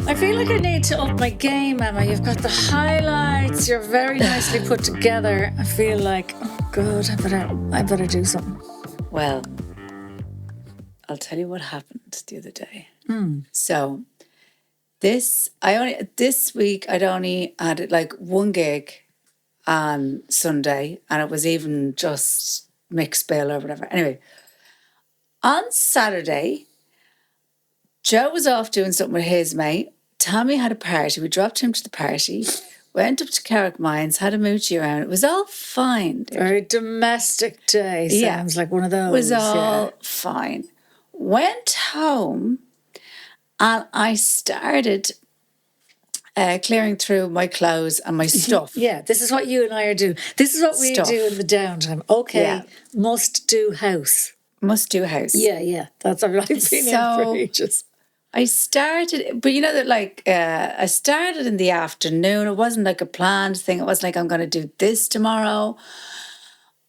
I feel like I need to up my game, Emma. You've got the highlights. You're very nicely put together. I feel like, oh God, I better do something. Well, I'll tell you what happened the other day. So this week I'd only had like one gig on Sunday, and it was even just mixed bill or whatever. Anyway, on Saturday, Joe was off doing something with his mate. Tommy had a party. We dropped him to the party, went up to Carrick Mines, had a moochie around. It was all fine. Very domestic day. Sounds like one of those. It was all fine. Went home and I started clearing through my clothes and my stuff. Yeah, this is what you and I are doing. This is what we do in the downtime. Okay, must do house. Must do house. Yeah. That's what I've been in for ages. I started, but you know that like I started in the afternoon. It wasn't like a planned thing. It wasn't like I'm going to do this tomorrow.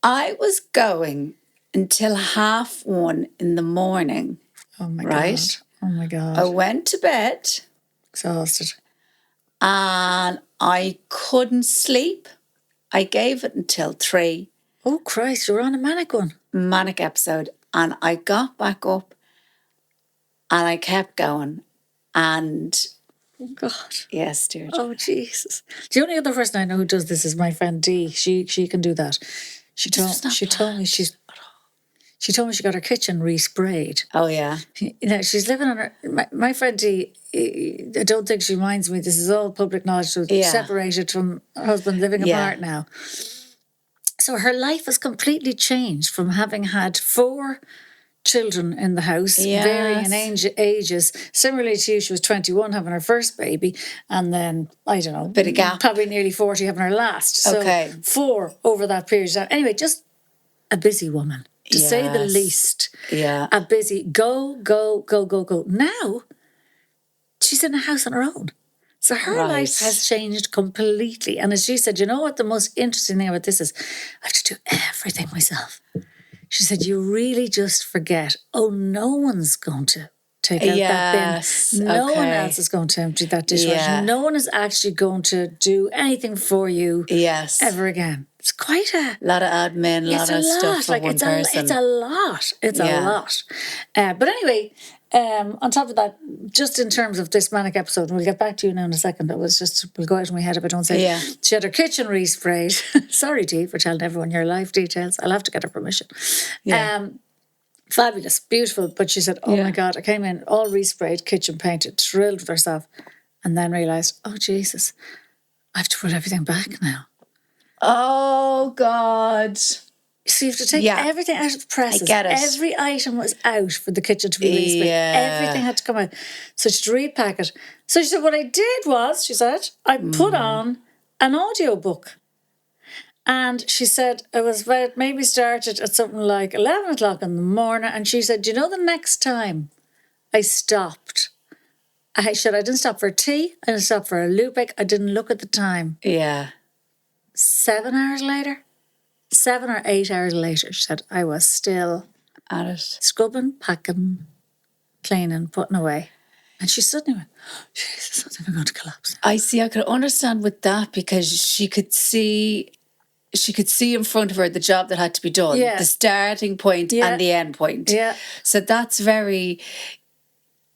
I was going until 1:30 in the morning. Oh my right? God. Oh my God. I went to bed. Exhausted. And I couldn't sleep. I gave it until 3. Oh Christ, you're on a Manic one. Manic episode. And I got back up and I kept going. And oh God. Yes, Deirdre. Oh Jesus. The only other person I know who does this is my friend Dee. She can do that. She told me she got her kitchen resprayed. Oh yeah. You know, she's living on her my friend Dee, I don't think she minds me. This is all public knowledge. So separated from her husband, living apart now. So her life has completely changed from having had 4 children in the house, varying in ages. Similarly to you, she was 21 having her first baby, and then, I don't know, bit of gap. Probably nearly 40 having her last. So 4 over that period of time. Anyway, just a busy woman, to say the least. Yeah. A busy go. Now, she's in a house on her own. So her life has changed completely. And as she said, you know what the most interesting thing about this is? I have to do everything myself. She said, you really just forget, no one's going to take out that bin. No one else is going to empty that dishwasher. Yeah. No one is actually going to do anything for you ever again. It's quite a lot of admin, a lot of stuff for one person. It's a lot. It's a lot. But anyway, on top of that, just in terms of this Manic episode, and we'll get back to you now in a second, we'll go out and we had it, but don't say it. She had her kitchen resprayed. Sorry, Dee, for telling everyone your life details. I'll have to get her permission. Fabulous, beautiful. But she said, my God, I came in all resprayed, kitchen painted, thrilled with herself, and then realised, oh Jesus, I have to put everything back now. Oh God. So you have to take everything out of the presses. I get it. Every item was out for the kitchen to be resprayed. Everything had to come out. So she had to repack it. So she said, what I did was, she said, I put on an audiobook. And she said, it was about, maybe started at something like 11 o'clock in the morning. And she said, you know, the next time I stopped, I didn't stop for a tea. I didn't stop for a Lubeck. I didn't look at the time. Yeah. 7 hours later, 7 or 8 hours later, she said, I was still at it. Scrubbing, packing, cleaning, putting away. And she suddenly went, Jesus, I think I'm going to collapse. I could understand with that because she could see in front of her the job that had to be done, the starting point and the end point. Yeah. So that's very,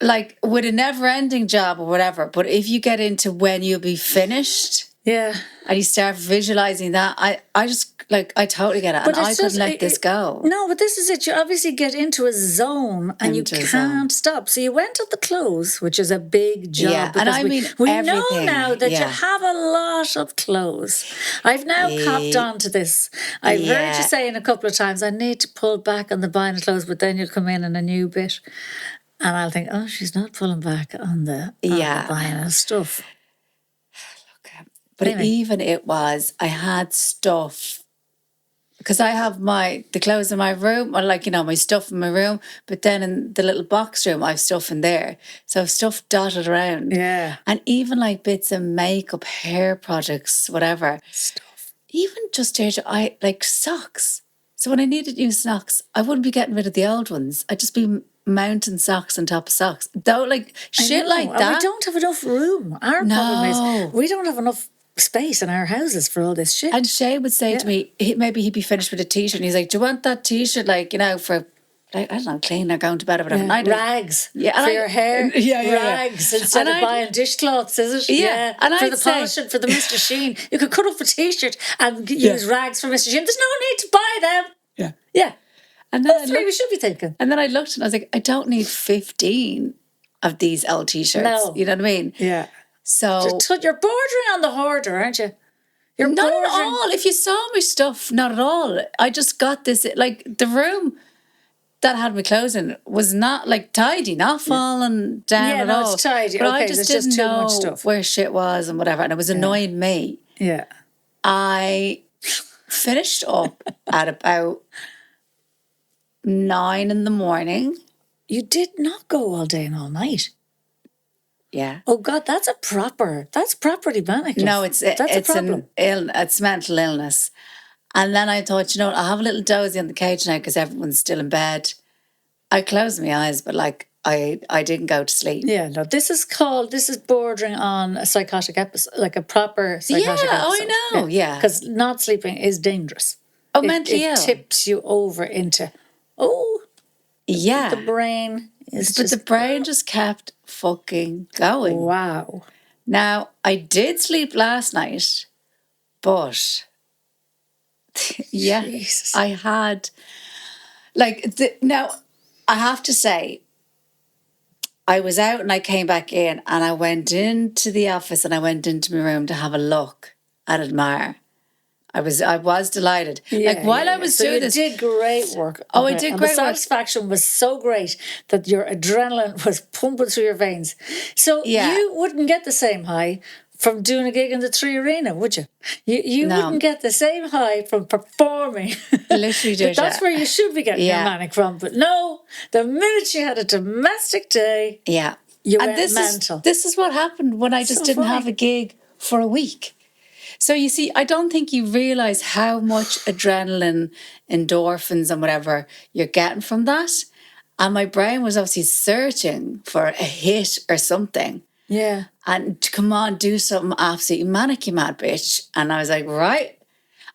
like, with a never-ending job or whatever, but if you get into when you'll be finished... Yeah. And you start visualising that. I just, like, I totally get it. But and I couldn't let this go. No, but this is it. You obviously get into a zone and you can't stop. So you went to the clothes, which is a big job. Yeah, and I mean we everything. know now that you have a lot of clothes. I've now copped on to this. I've heard you say in a couple of times, I need to pull back on the buying of clothes, but then you'll come in a new bit. And I'll think, she's not pulling back on the buying of stuff. But even it was, I had stuff, because I have the clothes in my room, or like, you know, my stuff in my room, but then in the little box room, I have stuff in there. So I have stuff dotted around. Yeah. And even like bits of makeup, hair products, whatever. Stuff. Even just, I like socks. So when I needed new socks, I wouldn't be getting rid of the old ones. I'd just be mountain socks on top of socks. Though, like, shit like And that. we don't have enough room. Our problem is we don't have enough space in our houses for all this shit. And Shay would say to me, maybe he'd be finished with a t-shirt. And he's like, do you want that t-shirt, like, you know, for, like, I don't know, clean or going to bed or whatever. Yeah. And Rags for your hair. Rags instead of buying dishcloths, is it? Yeah. And for the polishing, for the Mr. Sheen. You could cut up a t-shirt and use rags for Mr. Sheen. There's no need to buy them. Yeah. Yeah. And then that's what we should be thinking. And then I looked and I was like, I don't need 15 of these old t-shirts. No. You know what I mean? Yeah. So you're bordering on the hoarder, aren't you? You're not bordering. at all. If you saw my stuff, not at all. I just got this, like, the room that had my clothes in was not, like, tidy, not falling down at all. It's tidy. But okay, I just there's didn't just too know much stuff. where shit was and whatever, and it was annoying me. Yeah. I finished up at about 9 in. You did not go all day and all night. Yeah. Oh God, that's property manic. No, it's a problem. It's mental illness. And then I thought, you know what, I'll have a little dozy on the couch now because everyone's still in bed. I closed my eyes, but like I didn't go to sleep. Yeah, no, this is bordering on a psychotic episode, like a proper psychotic episode. I know, yeah. Because not sleeping is dangerous. Oh, mentally ill. It tips you over into, yeah. The brain is the brain just kept fucking going. Wow. Now, I did sleep last night, but yeah, Jesus. I had, now, I have to say, I was out and I came back in and I went into the office and I went into my room to have a look at Admire. I was delighted. While I was doing this, you did great work. Oh, I did great work. The satisfaction was so great that your adrenaline was pumping through your veins. So you wouldn't get the same high from doing a gig in the 3 Arena, would you? You wouldn't get the same high from performing. Literally, but that's where you should be getting your manic from. But no, the minute you had a domestic day, you went mental. This is what happened when I just didn't have a gig for a week. So you see, I don't think you realise how much adrenaline, endorphins and whatever you're getting from that. And my brain was obviously searching for a hit or something. Yeah. And come on, do something absolutely manic, you mad bitch. And I was like, right.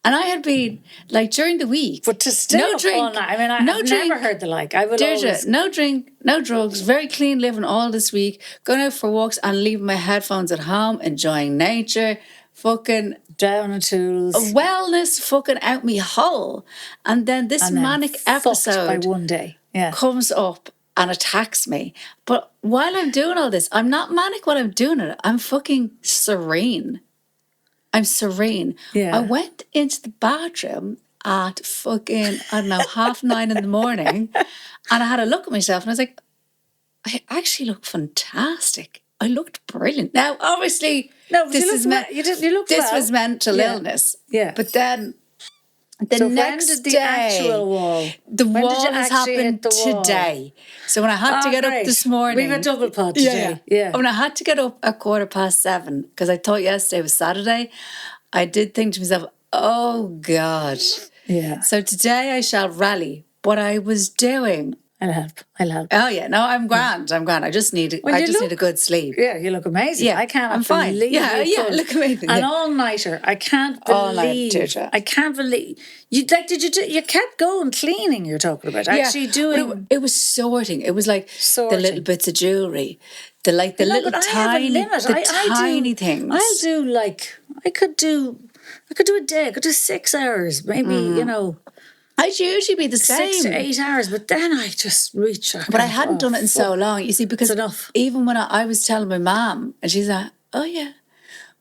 And I had been, like, during the week. But to stay up all night, I mean, I've never heard the like. I would always... No drink, no drugs, very clean living all this week, going out for walks and leaving my headphones at home, enjoying nature, fucking... down the tools. Wellness fucking out me hole. And then this manic episode by one day comes up and attacks me. But while I'm doing all this, I'm not manic while I'm doing it. I'm fucking serene. I'm serene. Yeah. I went into the bathroom at fucking, 9:30 in, and I had a look at myself and I was like, I actually look fantastic. I looked brilliant. Now, obviously, this was mental illness. Yeah. But then the next day, actual wall? The wall has happened today. So when I had to get up this morning. We have a double pod today. Yeah. When I had to get up at 7:15, because I thought yesterday was Saturday, I did think to myself, oh God. Yeah. So today I shall rally. What I was doing. I'll help. Oh yeah, no, I'm grand. I just need need a good sleep. Yeah, you look amazing. Yeah, I can't I'm fine. believe Yeah, look amazing. An all-nighter. I can't believe. I can't believe you. Like, did you? You kept going cleaning. You're talking about actually doing. It was sorting. It was like the little bits of jewelry, the little tiny things. I'll do like I could do a day. I could do 6 hours, maybe I'd usually be the same. 6 to 8 hours, but then I just reach. But I hadn't done it in so long, you see, because even when I was telling my mum, and she's like, oh yeah.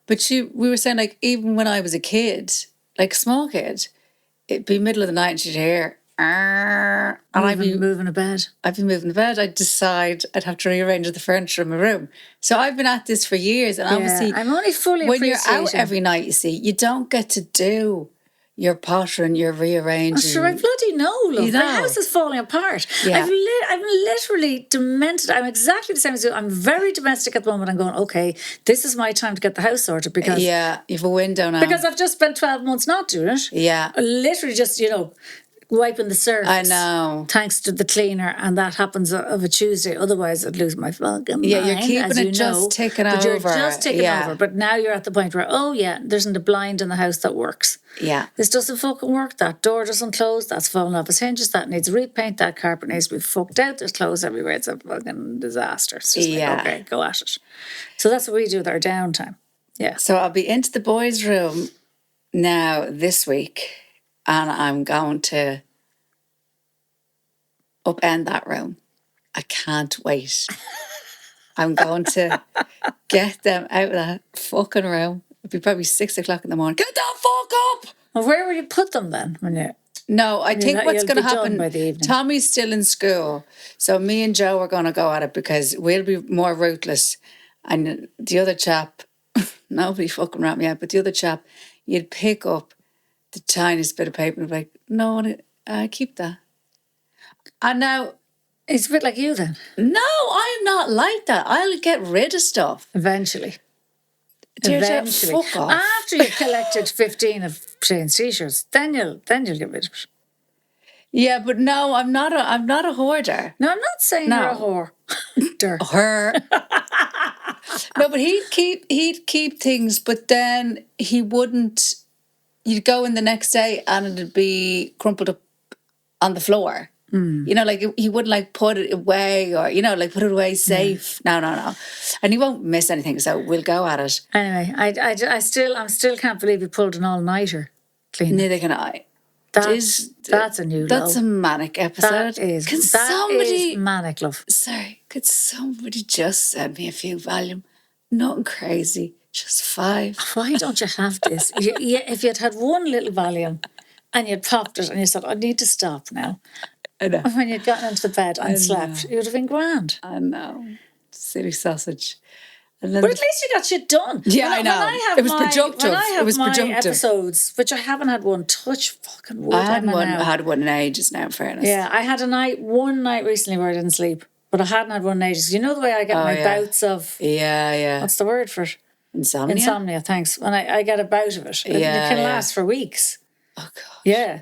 But we were saying, like, even when I was a kid, like a small kid, it'd be middle of the night and she'd hear, and I'd be moving to bed. I'd decide I'd have to rearrange the furniture in my room. So I've been at this for years, and obviously, I'm only fully when you're out every night, you see, you don't get to do your pottering, your rearranging. Oh, sure, I bloody know, love. My house is falling apart. Yeah. I'm literally demented. I'm exactly the same as you. I'm very domestic at the moment. I'm going, okay, this is my time to get the house sorted because... Yeah, you have a window now. Because I've just spent 12 months not doing it. Yeah. Literally just, wiping the surface. I know. Thanks to the cleaner, and that happens of a Tuesday. Otherwise, I'd lose my fucking Yeah, mind. you're keeping as it you just know, ticking but over. You're just ticking Yeah. over. But now you're at the point where, oh yeah, there isn't a blind in the house that works. Yeah. This doesn't fucking work. That door doesn't close. That's fallen off its hinges. That needs repaint. That carpet needs to be fucked out. There's clothes everywhere. It's a fucking disaster. It's just like, okay, go at it. So that's what we do with our downtime. Yeah. So I'll be into the boys' room now this week, and I'm going to upend that room. I can't wait. I'm going to get them out of that fucking room. It'll be probably 6 o'clock in the morning. Get the fuck up! Well, where will you put them then? No, I think what's going to happen, by the evening. Tommy's still in school. So me and Joe are going to go at it because we'll be more ruthless. And the other chap, nobody fucking rat me out, but the other chap, you'd pick up the tiniest bit of paper and be like, no, I keep that. And now... It's a bit like you then. No, I'm not like that. I'll get rid of stuff. Eventually. Fuck off. After you've collected 15 of Shane's t-shirts, then you'll get rid of it. Yeah, but no, I'm not a hoarder. No, I'm not saying you're a whore. Her. No, but he'd keep things, but then he wouldn't. You'd go in the next day and it'd be crumpled up on the floor. You know, like he wouldn't like put it away or, you know, like put it away safe. No. And he won't miss anything, so we'll go at it. Anyway, I still can't believe you pulled an all-nighter cleaning. Neither can I. That's a new low. That's a manic episode. That is manic, love. Sorry, could somebody just send me a few volume? Nothing crazy, just 5. Why don't you have this? If you'd had one little volume and you'd popped it and you said, I need to stop now. I know. And when you'd gotten into the bed and slept, you would have been grand. I know. Silly sausage. And then but at least you got shit done. Yeah, I know. It was productive. When I have my episodes, which I haven't had one touch fucking wood. I had one in ages now, in fairness. Yeah, I had one night recently where I didn't sleep, but I hadn't had one in ages. You know the way I get my bouts of... Yeah. What's the word for it? Insomnia? Insomnia, thanks. When I get a bout of it. It can last for weeks. Oh, God. Yeah.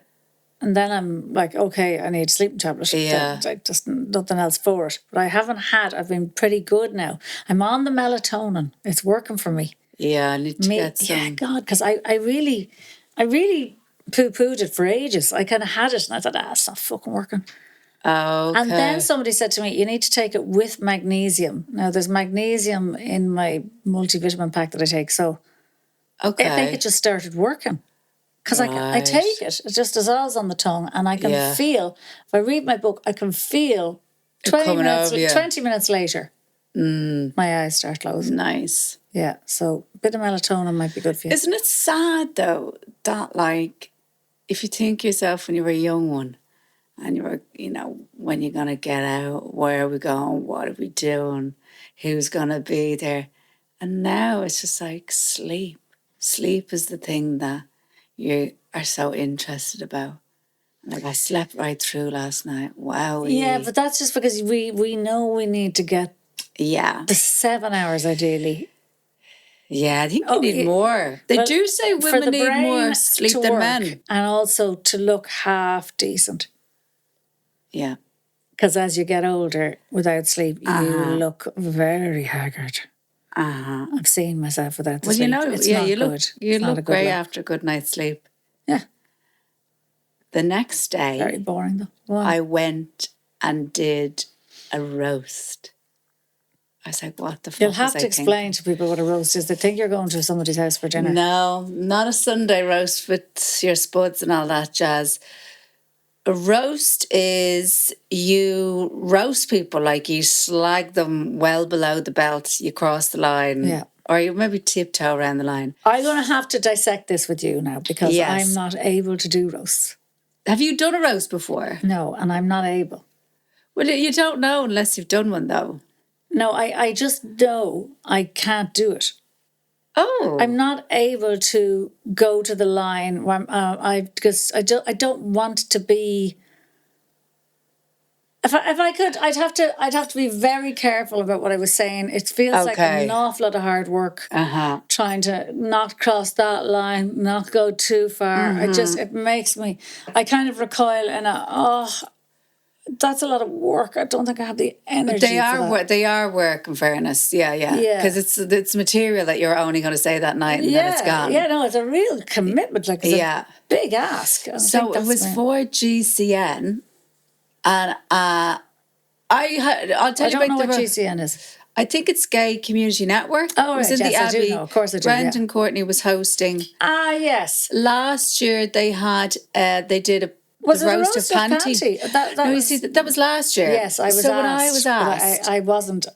And then I'm like, okay, I need a sleeping tablet. Yeah. Just nothing else for it. But I've been pretty good now. I'm on the melatonin. It's working for me. Yeah, I need to get some. Yeah, God, because I really poo-pooed it for ages. I kind of had it and I thought, it's not fucking working. Oh, okay. And then somebody said to me, you need to take it with magnesium. Now, there's magnesium in my multivitamin pack that I take, so I think it just started working. Because I take it just dissolves on the tongue and I can feel, if I read my book, I can feel 20 minutes later, my eyes start closing. Nice. Yeah, so a bit of melatonin might be good for you. Isn't it sad, though, that, like, if you think yourself when you were a young one and you were, you know, when you're going to get out, where are we going, what are we doing, who's going to be there? And now it's just like sleep. Sleep is the thing that you are so interested about. Like, I slept right through last night. Wow. Yeah, but that's just because we know we need to get the 7 hours ideally. Yeah, I think you need more. They do say women need more sleep than men. And also to look half decent. Yeah. Because as you get older, without sleep, you look very haggard. I've seen myself without the sleep. You know, it's not good. You look great after a good night's sleep. Yeah. The next day, very boring though. Wow. I went and did a roast. I was like, what the fuck? You'll have to explain to people what a roast is. They think you're going to somebody's house for dinner. No, not a Sunday roast with your spuds and all that jazz. A roast is you roast people, like you slag them well below the belt, you cross the line, or you maybe tiptoe around the line. I'm going to have to dissect this with you now because I'm not able to do roasts. Have you done a roast before? No, and I'm not able. Well, you don't know unless you've done one, though. No, I just know I can't do it. Oh. I'm not able to go to the line because I don't want to be If I could, I'd have to be very careful about what I was saying. It feels like an awful lot of hard work trying to not cross that line, not go too far. It makes me, I kind of recoil and that's a lot of work. I don't think I have the energy. They are work, in fairness. Yeah. Because it's material that you're only going to say that night and then it's gone. Yeah, no, it's a real commitment. Like, it's a big ask. So it was for GCN, and I'll tell you about I don't know what GCN is. I think it's Gay Community Network. Oh, right. It was in the Abbey. I do know. Of course I do. Brendan Courtney was hosting. Ah, yes. Last year they had they did a Was it roast a of Panty. That was last year. Yes, I was so asked. When I was asked, I wasn't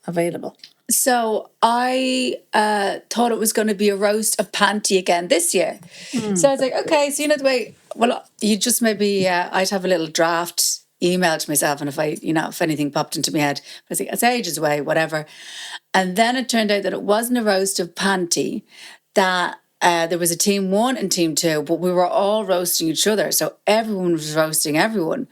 available. So I thought it was going to be a roast of Panty again this year. So I was like, okay, so you know the way. Well, you just maybe I'd have a little draft email to myself, and if anything popped into my head, I was like, it's ages away, whatever. And then it turned out that it wasn't a roast of Panty, that there was a team 1 and team 2, but we were all roasting each other. So everyone was roasting everyone.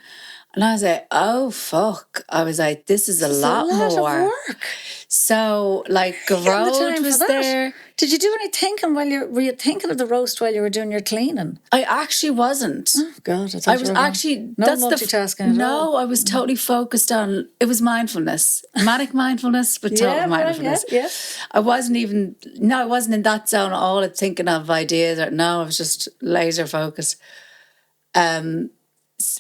And I was like, oh, fuck. I was like, this is a lot more. Of work. So, like, Garode was there. Did you do any thinking were you thinking of the roast while you were doing your cleaning? I actually wasn't. Oh, God. I was actually... That's multitasking at all. No, I was totally focused on... It was mindfulness. Manic mindfulness, but total mindfulness. Yeah. I wasn't in that zone at all of thinking of ideas. No, I was just laser focused.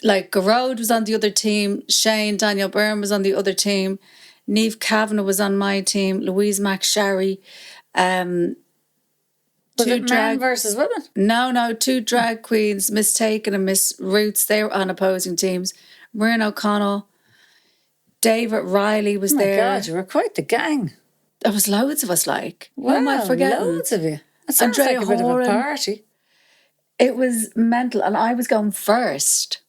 Like, Garode was on the other team. Daniel Byrne was on the other team. Niamh Kavanagh was on my team. Louise McSherry. Was it men versus women? No, 2 drag queens, Miss Taken and Miss Roots. They were on opposing teams. Maureen O'Connell. David Riley was there. Oh my God, you were quite the gang. There was loads of us, like. Wow, who am I forgetting? Loads of you. It sounds like a bit of a party. It was mental, and I was going first.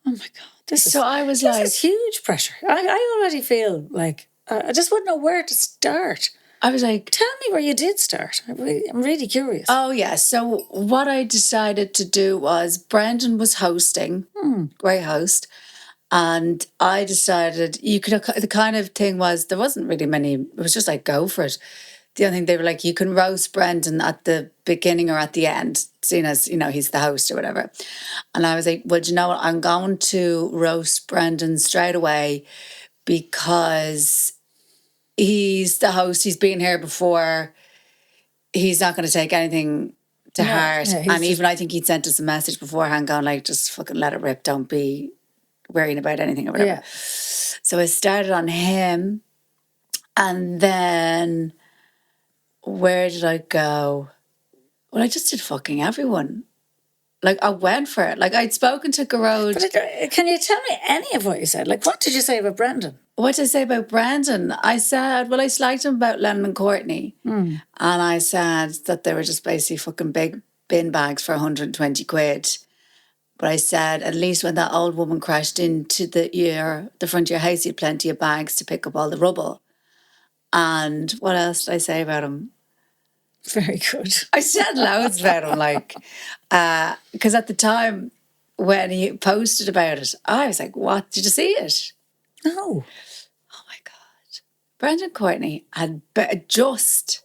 Oh my God. This is huge pressure. I already feel like I just wouldn't know where to start. I was like... Tell me where you did start. I'm really curious. Oh, yeah. So what I decided to do was Brendan was hosting, great host, and I decided the kind of thing was there wasn't really many, it was just like go for it. The only thing they were like, you can roast Brendan at the beginning or at the end, seeing as, he's the host or whatever. And I was like, well, do you know what? I'm going to roast Brendan straight away because he's the host. He's been here before. He's not going to take anything to heart. And even I think he'd sent us a message beforehand going like, just fucking let it rip. Don't be worrying about anything or whatever. Yeah. So I started on him. And then... where did I go? Well, I just did fucking everyone. Like, I went for it. Like, I'd spoken to Garode. But can you tell me any of what you said? Like, what did you say about Brendan? What did I say about Brendan? I said, well, I slagged him about Lennon and Courtney. And I said that they were just basically fucking big bin bags for 120 quid. But I said, at least when that old woman crashed into the front of your house, you had plenty of bags to pick up all the rubble. And what else did I say about him? Very good. I said loads about him, like, because at the time when he posted about it, I was like, what? Did you see it? No. Oh my God. Brendan Courtney had just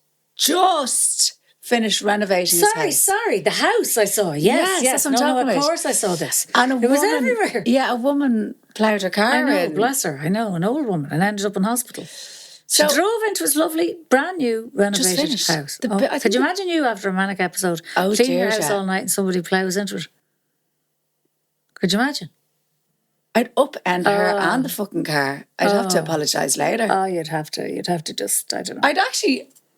finished renovating his house. Sorry, the house I saw. Yes. That's what I'm talking about. Of course I saw this. And it was everywhere. Yeah, a woman ploughed her car I know, in. bless her. I know, an old woman, and ended up in hospital. She drove into his lovely, brand new, renovated house. Could you imagine you after a Manic episode cleaning your house all night and somebody ploughs into it? Could you imagine? I'd upend her and the fucking car. I'd have to apologise later. Oh, you'd have to just, I don't know.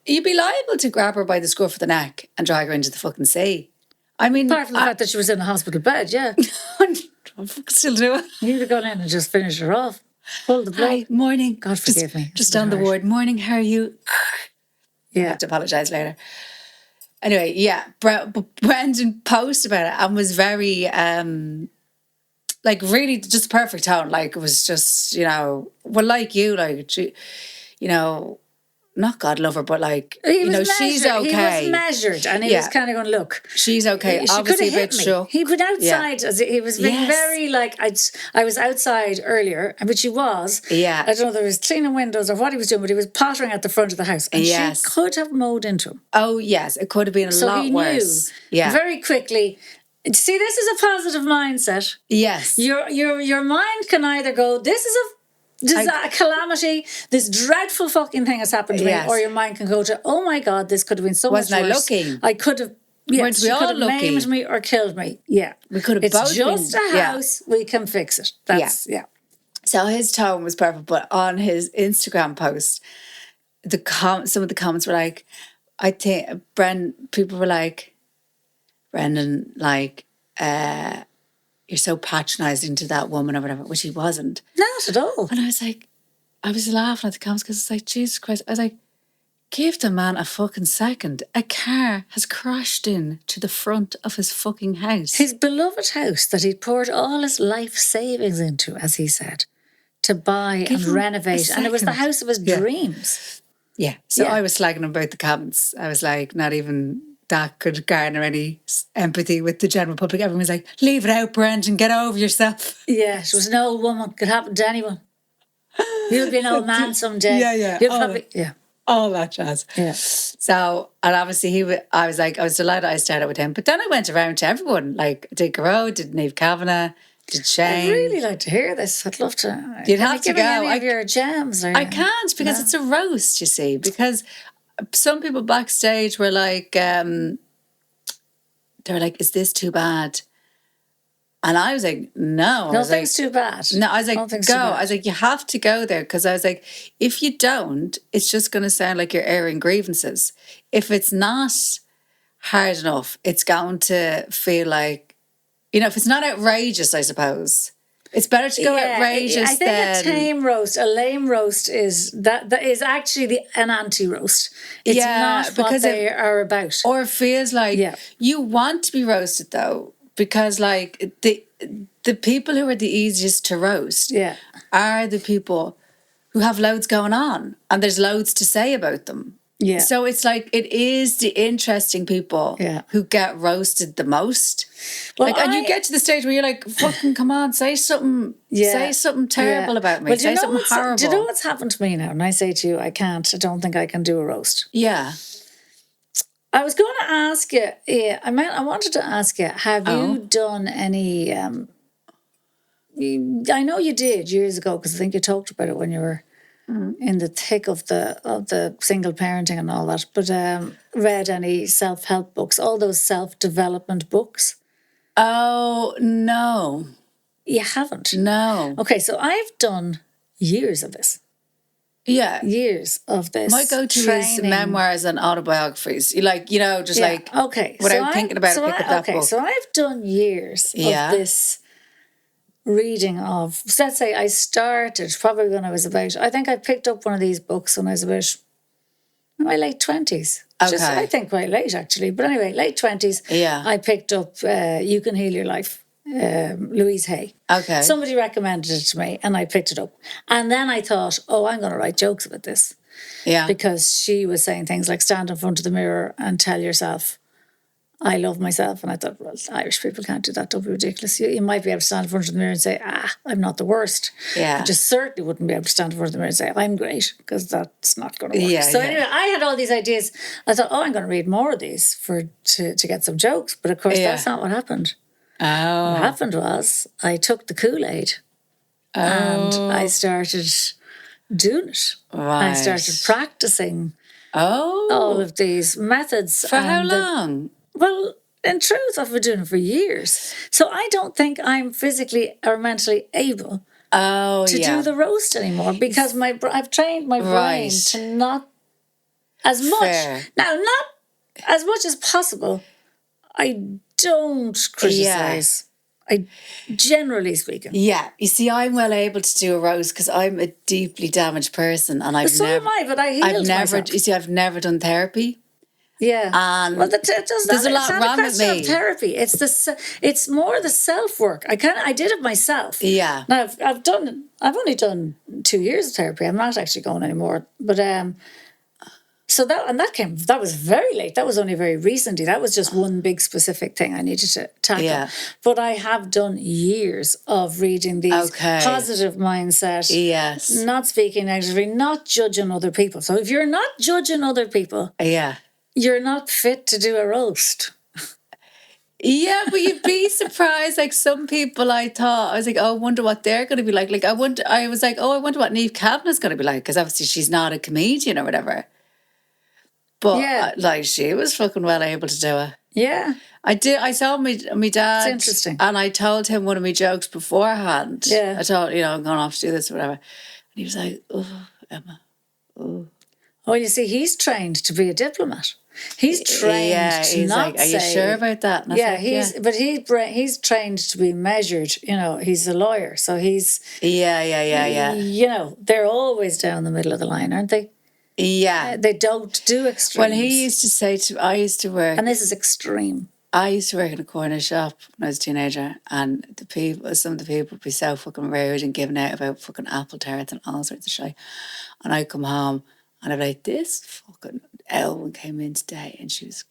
You'd be liable to grab her by the scruff of the neck and drag her into the fucking sea. I mean... apart from the fact that she was in a hospital bed, yeah. I'm still doing it. You'd have gone in and just finished her off. Pull the blood. Hi, morning. God forgive me. Just on the ward. Morning, how are you? Yeah. I have to apologise later. Anyway, yeah. Brendan posted about it and was very, like, really just perfect tone. Like, it was just, well, like you, like, not God lover, but like, He was she's measured. okay. He was measured, and he was kind of going, look, she's okay. She Obviously could have a hit bit me. shook. He went outside. He was being very like, I was outside earlier, which he was. Yeah. I don't know if he was cleaning windows or what he was doing, but he was pottering at the front of the house. And she could have mowed into him. Oh, yes. It could have been a lot worse. Knew very quickly. See, this is a positive mindset. Yes. Your mind can either go, this is a calamity, this dreadful fucking thing has happened to me, or your mind can go to, oh my God, this could have been so much worse. Wasn't I looking? I could have, weren't we all lucky? maimed me or killed me. Yeah. We could have both been. It's just a house, we can fix it. That's, So his tone was perfect, but on his Instagram post, some of the comments were like, I think, people were like, Brendan, like, you're so patronising to that woman or whatever, which he wasn't. Not at all. And I was like, I was laughing at the comments because it's like, Jesus Christ. I was like, give the man a fucking second. A car has crashed in to the front of his fucking house. His beloved house that he'd poured all his life savings into, as he said, to buy and renovate. And it was the house of his dreams. Yeah. So I was slagging him about the comments. I was like, not even that could garner any empathy with the general public. Everyone was like, leave it out, Brent, and get over yourself. Yeah, she was an old woman. Could happen to anyone. You'll be an old man someday. Yeah. You'll probably, all that jazz. Yeah. So, and obviously I was delighted I started with him. But then I went around to everyone. Like, did Garrow, did Niamh Kavanagh, did Shane. I'd really like to hear this. I'd love to. You'd have to go. Any of your gems? I can't because it's a roast, you see. Because some people backstage were like, they were like, is this too bad? And I was like, no. Nothing's too bad. No, I was like, go. I was like, you have to go there. Because I was like, if you don't, it's just going to sound like you're airing grievances. If it's not hard enough, it's going to feel like, if it's not outrageous, I suppose. It's better to go outrageous I think a tame roast, a lame roast is actually an anti-roast. It's not what they are about. Or it feels like you want to be roasted though, because like the people who are the easiest to roast are the people who have loads going on and there's loads to say about them. Yeah. So it's like it is the interesting people who get roasted the most. Well, and you get to the stage where you're like, fucking come on, say something terrible about me. Well, say something horrible. Do you know what's happened to me now? And I say to you, I don't think I can do a roast. Yeah. I was going to ask you, I wanted to ask you, have you done any, I know you did years ago, because I think you talked about it when you were in the thick of the single parenting and all that, but read any self-help books, all those self-development books? Oh, no. You haven't? No. Okay, so I've done years of this. Yeah. Years of this. My go-to is memoirs and autobiographies. Without thinking about it, pick up that book. So I've done years of this reading of, let's say I started probably when I was about, I think I picked up one of these books when I was about in my late 20s. Okay. I think quite late actually. But anyway, late 20s, I picked up You Can Heal Your Life, Louise Hay. Okay. Somebody recommended it to me and I picked it up. And then I thought, I'm going to write jokes about this. Yeah. Because she was saying things like stand in front of the mirror and tell yourself, I love myself. And I thought, well, Irish people can't do that. Don't be ridiculous. You might be able to stand in front of the mirror and say, I'm not the worst. Yeah. But you certainly wouldn't be able to stand in front of the mirror and say, I'm great, because that's not going to work. Yeah, anyway, I had all these ideas. I thought, I'm going to read more of these to get some jokes. But of course, that's not what happened. Oh. What happened was I took the Kool-Aid and I started doing it. Right. I started practicing all of these methods. For how long? Well, in truth, I've been doing it for years. So I don't think I'm physically or mentally able to do the roast anymore, because I've trained my brain to not as much. Fair. Now, not as much as possible. I don't criticise. Generally speaking. Yeah. You see, I'm well able to do a roast because I'm a deeply damaged person, and so am I, but I healed myself. You see, I've never done therapy. Yeah, and there's a lot wrong with me. Of therapy, it's more the self work. I did it myself. Yeah. Now I've only done 2 years of therapy. I'm not actually going anymore, but So that was very late. That was only very recently. That was just one big specific thing I needed to tackle. Yeah. But I have done years of reading these positive mindset, Yes, not speaking negatively, not judging other people. So if you're not judging other people, you're not fit to do a roast. Yeah, but you'd be surprised. Like some people, I was like, oh, I wonder what they're going to be like. Like I was like, oh, I wonder what Niamh Kavanagh's going to be like, because obviously she's not a comedian or whatever. But like she was fucking well able to do it. Yeah. I saw my dad. It's interesting. And I told him one of my jokes beforehand. Yeah. I told, I'm going off to do this or whatever. And he was like, oh, Emma, oh. Oh, you see, he's trained to be a diplomat. He's trained to he's not like, are you sure about that? And he's trained to be measured. He's a lawyer, so he's... Yeah. They're always down the middle of the line, aren't they? Yeah. They don't do extremes. Well, he used to say I used to work... And this is extreme. I used to work in a corner shop when I was a teenager, and some of the people would be so fucking rude and giving out about fucking apple tarts and all sorts of shit. And I'd come home and I'd be like, this fucking Elwyn came in today and she was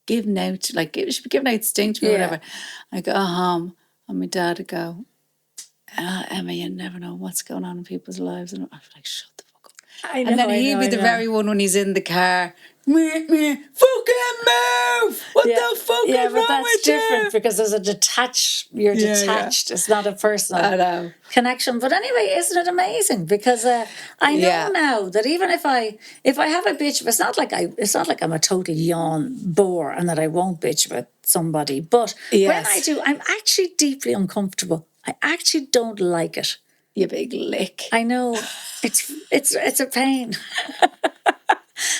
giving out, like, she'd be giving out stink to me or whatever. I go home and my dad would go, Emma, you never know what's going on in people's lives. And I'd be like, shut the fuck up. And then he'd be the very one when he's in the car, fucking move! What the fuck is wrong with you? Yeah, but that's different because there's you're detached. It's not a personal connection. But anyway, isn't it amazing? Because I know now that even if I have a bitch, it's not like I'm a total yawn bore and that I won't bitch about somebody. But when I do, I'm actually deeply uncomfortable. I actually don't like it. You big lick. I know. It's a pain.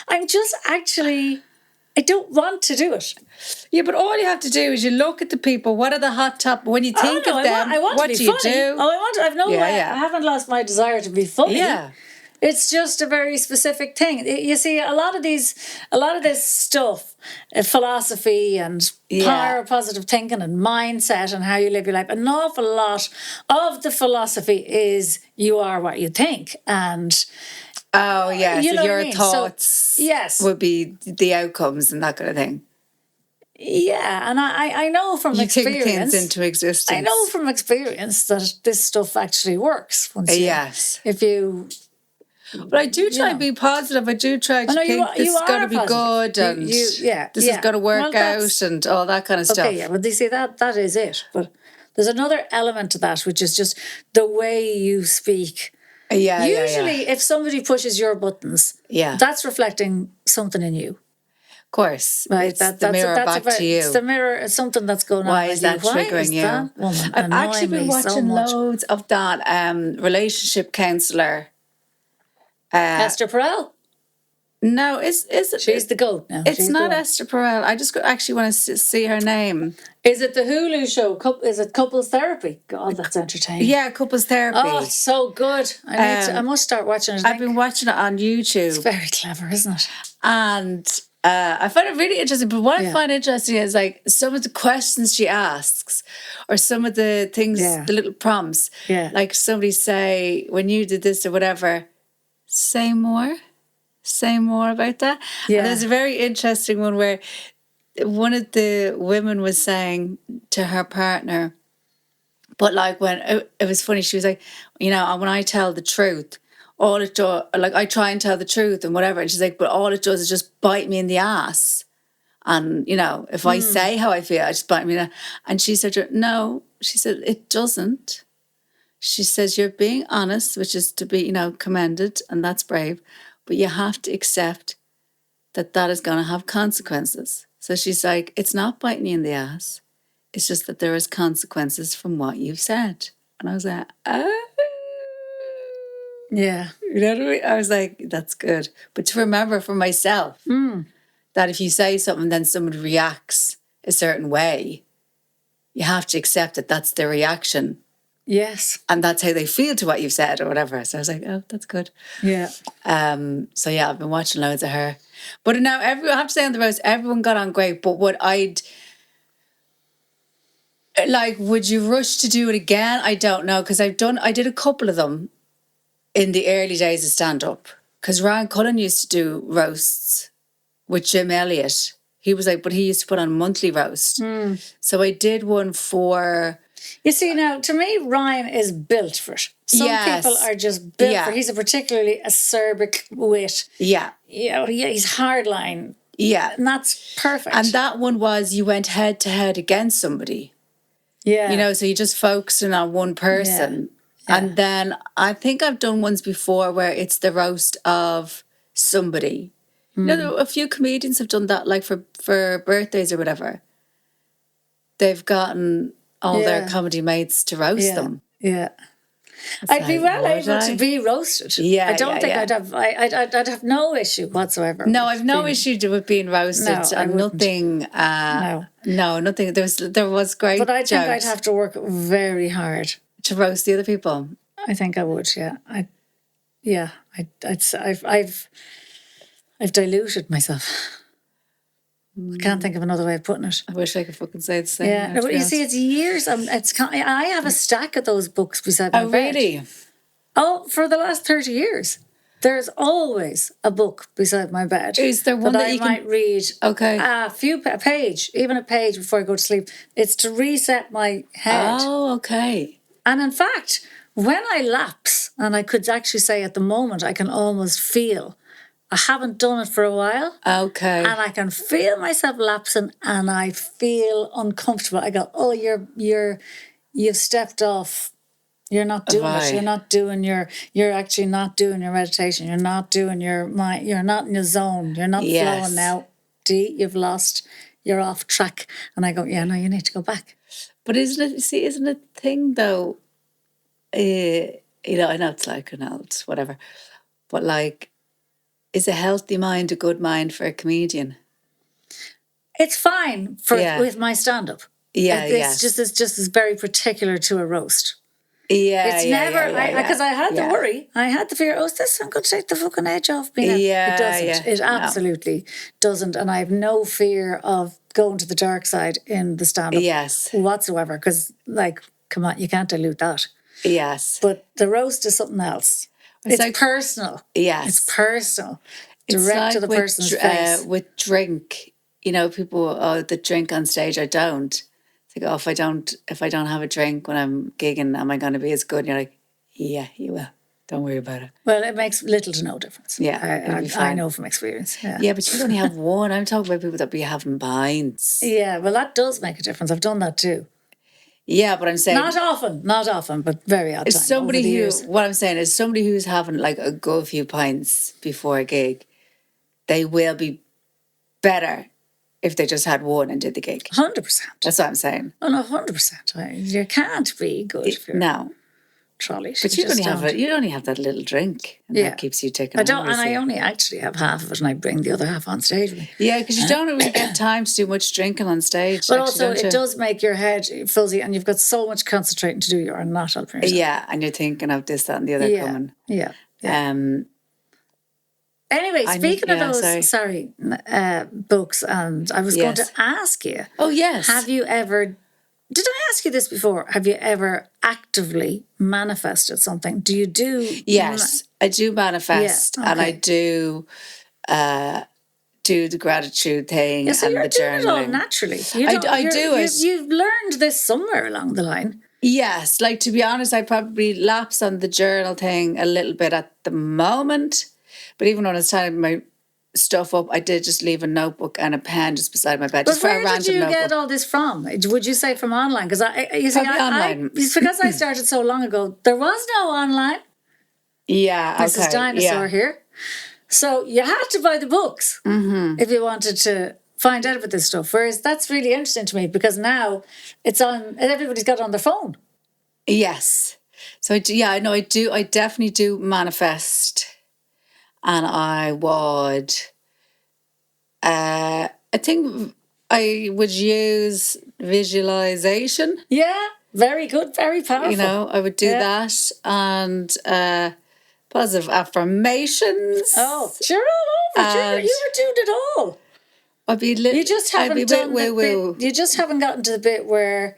I'm just I don't want to do it. Yeah, but all you have to do is you look at the people. What are the hot top? When you think of them, what do you do? I haven't lost my desire to be funny. Yeah. It's just a very specific thing. You see, a lot of this stuff, philosophy and power of positive thinking and mindset and how you live your life, an awful lot of the philosophy is you are what you think. And oh, yeah. So your thoughts so, would be the outcomes and that kind of thing. Yeah, and I know from experience. You think things into existence. I know from experience that this stuff actually works. If you... But I do try and be positive. I do try to think this is going to be good and this is going to work out and all that kind of stuff. Okay, yeah, but you see, that is it. But there's another element to that, which is just the way you speak. Usually, if somebody pushes your buttons, that's reflecting something in you. Of course. Right, it's the mirror back to you. It's the mirror, it's something that's going on. Why is that triggering you? I've actually been watching loads of that relationship counsellor. Esther Perel? No, is it? She's the goat now. It's not Esther Perel. I just actually want to see her name. Is it the Hulu show? Is it Couples Therapy? God, that's entertaining. Yeah, Couples Therapy. Oh, it's so good. I must start watching it. I've been watching it on YouTube. It's very clever, isn't it? And I find it really interesting. But what I find interesting is like some of the questions she asks, or some of the things, the little prompts. Yeah. Like somebody say, when you did this or whatever, say more about that. Yeah. And there's a very interesting one where one of the women was saying to her partner, but like when it was funny, she was like, when I tell the truth, all it does, like I try and tell the truth and whatever, and she's like, but all it does is just bite me in the ass. And if I say how I feel, I just bite me in the ass. And she said, no, she said, it doesn't. She says, you're being honest, which is to be, commended, and that's brave. But you have to accept that is going to have consequences. So she's like, it's not biting you in the ass. It's just that there is consequences from what you've said. And I was like, oh. Yeah. You know what I mean? I was like, that's good. But to remember for myself that if you say something, then someone reacts a certain way, you have to accept that that's their reaction. Yes. And that's how they feel to what you've said or whatever. So I was like, oh, that's good. Yeah. So yeah, I've been watching loads of her. But now I have to say on the roast, everyone got on great. But would you rush to do it again? I don't know. Because I did a couple of them in the early days of stand-up. because Ryan Cullen used to do roasts with Jim Elliott. He was like, but he used to put on a monthly roast. So I did one for... You see, now, to me, Ryan is built for it. Some people are just built for it. He's a particularly acerbic wit. Yeah. You know, he's hardline. Yeah. And that's perfect. And that one was you went head to head against somebody. Yeah. You know, so you just focusing on one person. Yeah. And then I think I've done ones before where it's the roast of somebody. You know, a few comedians have done that, like for birthdays or whatever. They've gotten all their comedy mates to roast them. Yeah. I'd be well able to be roasted. Yeah, I don't think I'd have no issue whatsoever. No, I've no issue with being roasted. No, and nothing. No, nothing. There was great. But I think I'd have to work very hard to roast the other people. I think I would. Yeah. I've diluted myself. I can't think of another way of putting it. I wish I could fucking say the same. Yeah, no, but you see, it's years. I have a stack of those books beside my bed. Oh, really? Oh, for the last 30 years. There's always a book beside my bed. Is there one that I might read? Okay. A page before I go to sleep. It's to reset my head. Oh, okay. And in fact, when I lapse, and I could actually say at the moment, I can almost feel I haven't done it for a while. Okay. And I can feel myself lapsing and I feel uncomfortable. I go, oh, you've stepped off. You're not doing it. You're actually not doing your meditation. You're not doing your mind. You're not in your zone. You're not flowing now. You've lost. You're off track. And I go, yeah, no, you need to go back. But isn't it a thing though? I know it's like it's whatever. But like, is a healthy mind a good mind for a comedian? It's fine with my stand-up. Yeah, it's just very particular to a roast. Yeah, it's never because I had the worry, I had the fear. Oh, this I'm going to take the fucking edge off being. It doesn't. It absolutely doesn't, and I have no fear of going to the dark side in the stand-up. Yes, whatsoever. Because come on, you can't dilute that. Yes, but the roast is something else. It's like, personal. Yes. It's personal. Direct like to the person's face. With drink, people that drink on stage, I don't. It's like, if I don't have a drink when I'm gigging, am I going to be as good? And you're like, yeah, you will. Don't worry about it. Well, it makes little to no difference. Yeah, I know from experience. Yeah, but you only have one. I'm talking about people that be having pints. Yeah, well, that does make a difference. I've done that too. Yeah, but I'm saying not often, but very odd time. What I'm saying is somebody who's having like a good few pints before a gig, they will be better if they just had one and did the gig. 100%. That's what I'm saying. Oh no, 100%. You can't be good if you're trolley. But you only have that little drink, and that keeps you ticking. I only actually have half of it, and I bring the other half on stage with me. Yeah, because you don't really get time to do much drinking on stage. But also, it does make your head fuzzy, and you've got so much concentrating to do. You are not helping yourself. Yeah, and you're thinking of this, that, and the other coming. Yeah. Anyway, speaking of those, books, and I was going to ask you. Oh yes. Have you ever? Did I ask you this before? Have you ever actively manifested something? Do you do? Yes, I do manifest, and I do the gratitude thing. Yeah, so and you're the doing journaling. it all naturally. I do it. You've learned this somewhere along the line. Yes, like to be honest, I probably lapse on the journal thing a little bit at the moment, but even when I was tying my stuff up, I did just leave a notebook and a pen just beside my bed. But where did you get all this from? Would you say from online? Because online. Because I started so long ago, there was no online. Yeah, okay. Mrs. Dinosaur here. So you had to buy the books if you wanted to find out about this stuff. Whereas that's really interesting to me because now it's on, everybody's got it on their phone. Yes. So I definitely do manifest. And I would, I think I would use visualization. Yeah, very good, very powerful. I would do that. And positive affirmations. Oh, you're all over. You were doing it all. You just haven't gotten to the bit where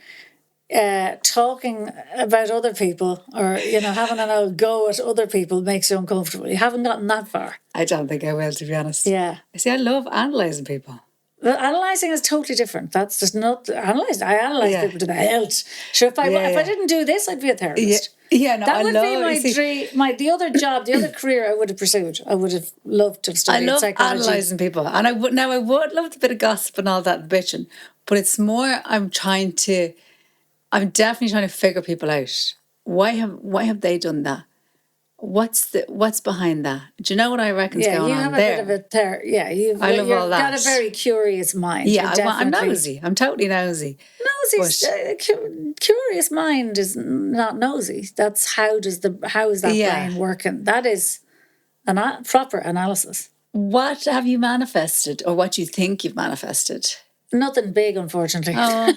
talking about other people or, having an old go at other people makes you uncomfortable. You haven't gotten that far. I don't think I will, to be honest. Yeah. See, I love analysing people. Well, analysing is totally different. That's just not analysing. I analyse people to the hilt. Sure, if I didn't do this, I'd be a therapist. Yeah, no, that would be my dream. The other job, the other career I would have pursued. I would have loved to have studied psychology. I love analysing people, and I would love a bit of gossip and all that bitching, but it's more I'm definitely trying to figure people out. Why have they done that? What's behind that? Do you know what I reckon's going on there? Yeah, you have a bit of you've got a very curious mind. Yeah, I'm nosy. I'm totally nosy. Curious mind is not nosy. That's how is that brain working? That is a proper analysis. What have you manifested, or what do you think you've manifested? Nothing big, unfortunately. Oh.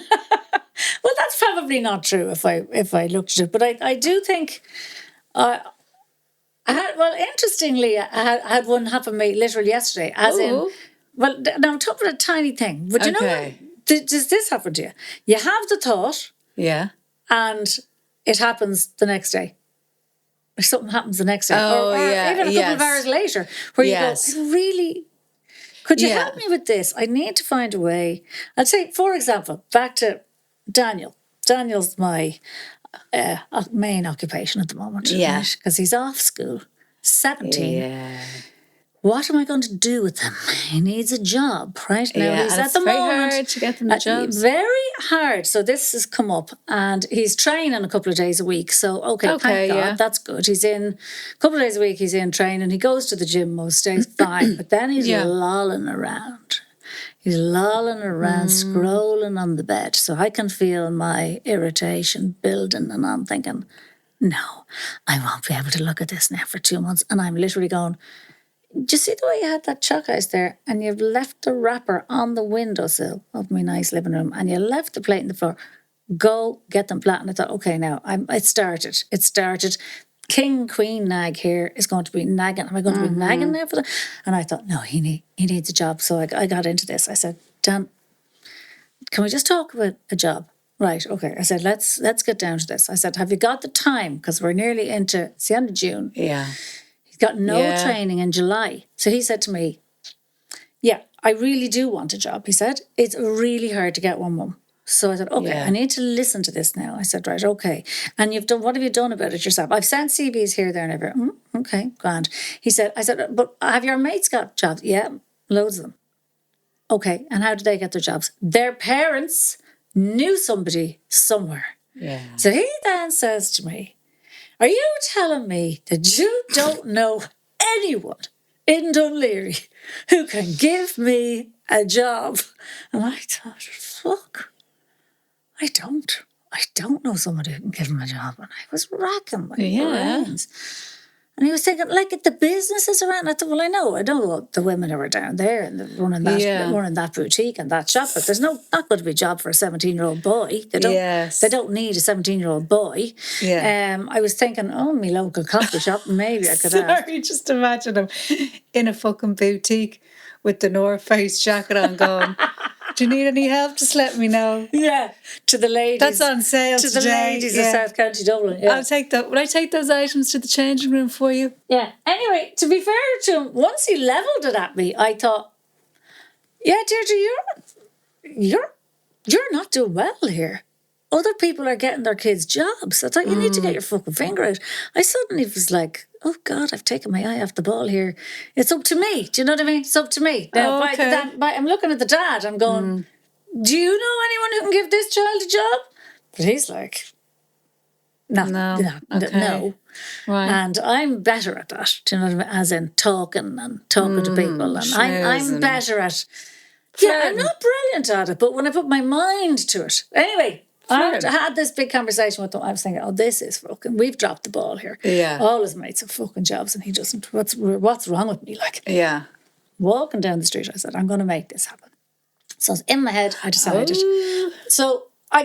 Well, that's probably not true if I looked at it, but I do think. Interestingly, I had one happen to me literally yesterday. Now I'm talking about a tiny thing, but you know what? Does this happen to you? You have the thought, and it happens the next day. Or something happens the next day, or even a couple of hours later, where you go, really. Could you help me with this? I need to find a way. I'd say, for example, back to Daniel. Daniel's my main occupation at the moment. Yeah. Because he's off school. 17. Yeah. What am I going to do with him? He needs a job, right? Now he's at the moment. It's very hard to get them the jobs. Very hard. So this has come up, and he's training a couple of days a week. So, thank God, that's good. He's in a couple of days a week, he's in training. He goes to the gym most days, fine. But then he's lolling around. He's lolling around, scrolling on the bed. So I can feel my irritation building, and I'm thinking, no, I won't be able to look at this now for 2 months. And I'm literally going, do you see the way you had that choc ice there, and you've left the wrapper on the windowsill of my nice living room, and you left the plate on the floor? Go get them flat. And I thought, okay, now it started. King, queen, nag here is going to be nagging. Am I going to be nagging there for them? And I thought, no, he needs a job. So I got into this. I said, Dan, can we just talk about a job? Right, okay. I said, let's get down to this. I said, have you got the time? Because we're nearly it's the end of June. Yeah. He's got no training in July. So he said to me, yeah, I really do want a job. He said, it's really hard to get one, Mum. So I said, okay, I need to listen to this now. I said, right, okay. And what have you done about it yourself? I've sent CVs here, there, and everywhere. Okay, grand. I said, but have your mates got jobs? Yeah, loads of them. Okay, and how did they get their jobs? Their parents knew somebody somewhere. Yeah. So he then says to me, are you telling me that you don't know anyone in Dunleary who can give me a job? And I thought, fuck. I don't know somebody who can give him a job. And I was racking my brains. And he was thinking, like, the businesses around. I thought, well, I know the women who are down there and running that boutique and that shop, but there's not going to be a job for a 17-year-old boy. They don't need a 17-year-old boy. Yeah. I was thinking, my local coffee shop, maybe I could ask. Sorry, just imagine him in a fucking boutique with the North Face jacket on going, do you need any help? Just let me know. Yeah, to the ladies. That's on sale today. To the ladies of South County Dublin. Yeah. I'll take that. Will I take those items to the changing room for you? Yeah. Anyway, to be fair to him, once he levelled it at me, I thought, yeah, Deirdre, you're not doing well here. Other people are getting their kids jobs. I thought, you need to get your fucking finger out. I suddenly was like, oh God, I've taken my eye off the ball here. It's up to me. Do you know what I mean? It's up to me. Now, I'm looking at the dad. I'm going, do you know anyone who can give this child a job? But he's like, no. Right. And I'm better at that. Do you know what I mean? As in talking to people. And I'm better at... Yeah, I'm not brilliant at it, but when I put my mind to it... Anyway... I had this big conversation with him. I was thinking, this is fucking... We've dropped the ball here. Yeah. All his mates have fucking jobs and he doesn't. What's wrong with me? Like, yeah. Walking down the street, I said, I'm going to make this happen. So in my head, I decided. So I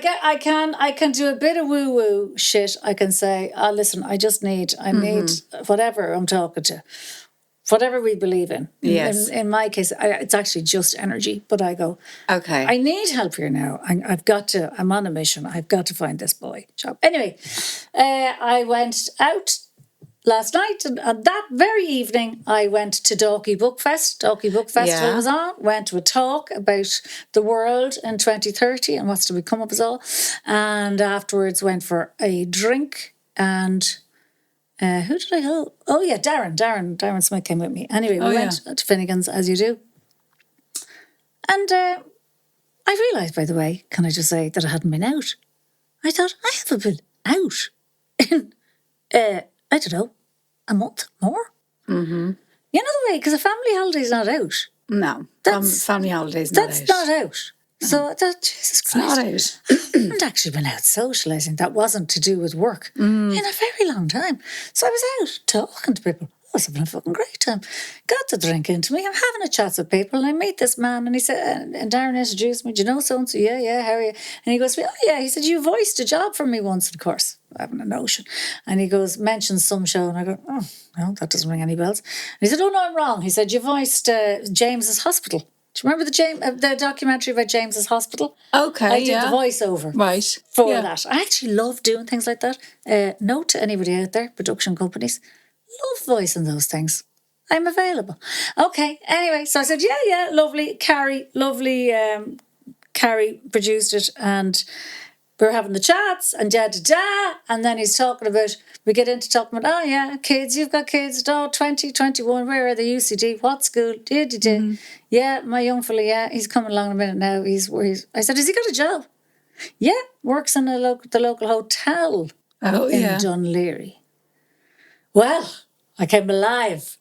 can do a bit of woo-woo shit. I can say, listen, I need whatever I'm talking to. whatever we believe in. Yes. In my case, it's actually just energy. But I go, Okay. I need help here now. I'm on a mission. I've got to find this boy job. Anyway, I went out last night, and that very evening I went to Dalkey Book Fest. Dalkey Book Festival was on. Went to a talk about the world in 2030 and what's to become of us all. And afterwards went for a drink. And who did I go? Oh yeah, Darren Smith came with me. Anyway, we went to Finnegan's, as you do. And I realised, by the way, can I just say, that I hadn't been out. I thought, I haven't been out in I don't know, a month more. Mm-hmm. You know the way, because a family holiday's not out. No, family holiday's not out. That's not out. No. So I thought, Jesus Christ. Not out. I hadn't actually been out socialising. That wasn't to do with work in a very long time. So I was out talking to people. I was having a fucking great time. Got the drink into me. I'm having a chat with people, and I meet this man, and he said, and Darren introduced me. Do you know so and so? Yeah, how are you? And he goes, oh yeah. He said, you voiced a job for me once, of course. I haven't a notion. And he goes, mentions some show, and I go, oh, no, that doesn't ring any bells. And he said, oh no, I'm wrong. He said, you voiced James's Hospital. Do you remember the documentary about James's Hospital? Okay, I did the voiceover for that. I actually love doing things like that. Note to anybody out there, production companies, love voicing those things. I'm available. Okay, anyway, so I said, yeah, lovely. Carrie produced it, and we were having the chats, and and then he's talking about, we get into talking about, oh yeah, kids, you've got kids, 20, 21, where are they, UCD, what school, Mm-hmm. Yeah, my young fella, yeah, he's coming along in a minute now, I said, has he got a job? Yeah, works in the local hotel in Dunleary. Well, I came alive.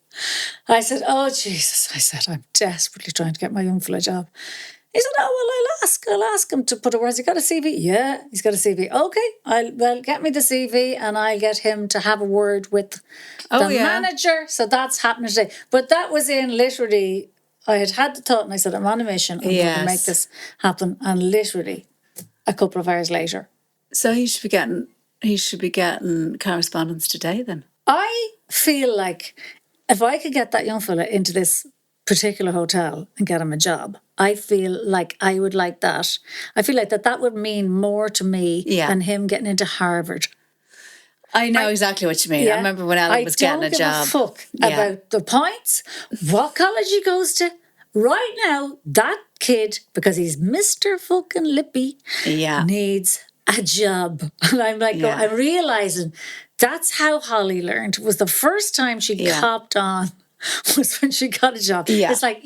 I said, oh Jesus, I said, I'm desperately trying to get my young fella a job. He said, oh, well, I'll ask him to put a word. Has he got a CV? Yeah, he's got a CV. Okay, get me the CV and I'll get him to have a word with the manager. So that's happening today. But that was in literally, I had the thought and I said, I'm on a mission. I'm going to make this happen. And literally a couple of hours later. So he should be getting correspondence today then. I feel like if I could get that young fella into this particular hotel and get him a job, I feel like I would like that. I feel like that would mean more to me than him getting into Harvard. I know exactly what you mean. Yeah. I remember when Ellen was getting a job. I don't give a fuck about the points, what college he goes to. Right now, that kid, because he's Mr. fucking Lippy, needs a job. And I'm like, I'm realising that's how Holly learned. It was the first time she copped on was when she got a job. Yeah. It's like,